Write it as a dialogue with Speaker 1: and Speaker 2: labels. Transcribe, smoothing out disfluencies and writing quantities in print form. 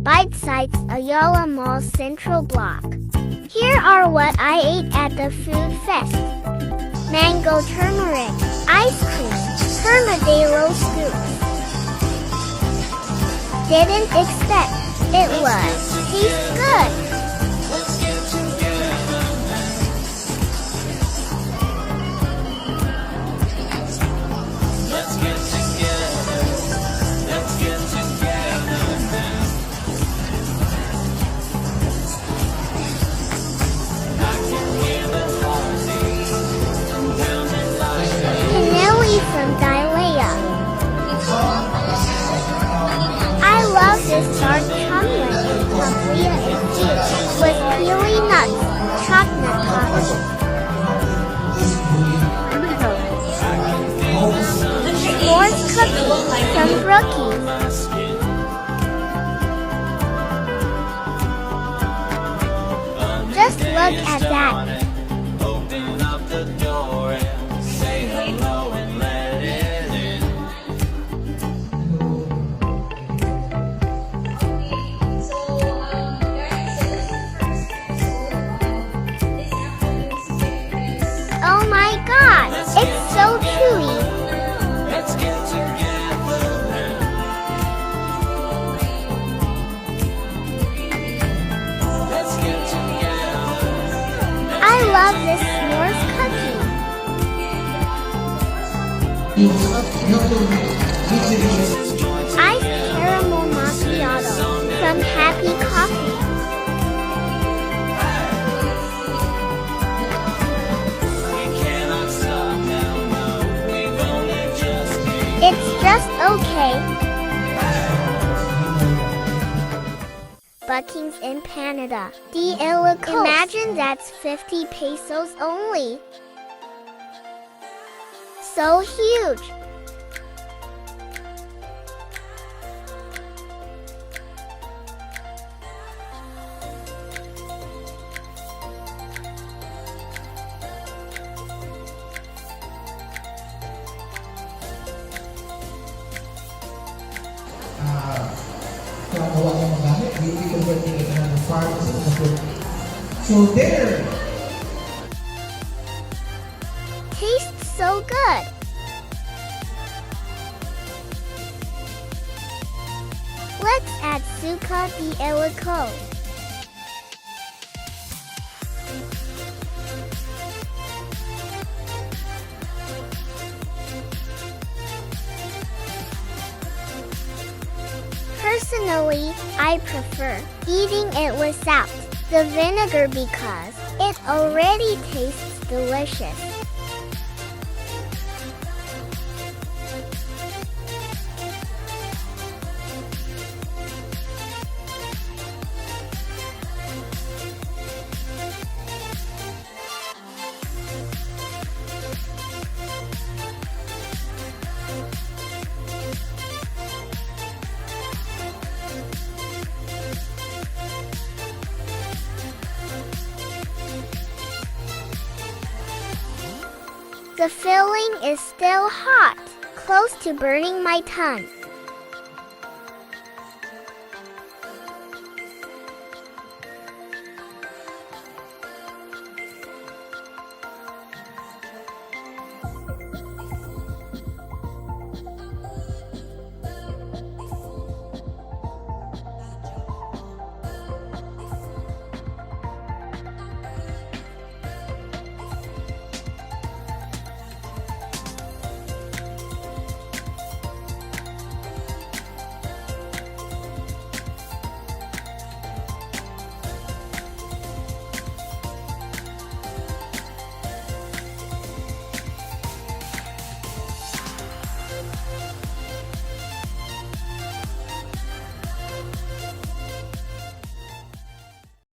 Speaker 1: Bite-sized Ayala Mall Central Bloc. Here are what I ate at the food fest. Mango turmeric, ice cream, Hermadero scoops. Didn't expect it was. Tastes good. From Ayala. I love this dark chocolate and papaya infused with peely nuts, chocolate topping. S'mores cookie from Brookie. Just look at that. Oh my god, it's so chewy. I love this s'mores cookie. Iced caramel macchiato from Happy Coffee. It's just okay. Buckings in Canada. Imagine that's 50 pesos only. So huge.
Speaker 2: So there.
Speaker 1: Tastes so good. Let's add suka de helico. Personally, I prefer eating it without the vinegar because it already tastes delicious. The filling is still hot, close to burning my tongue.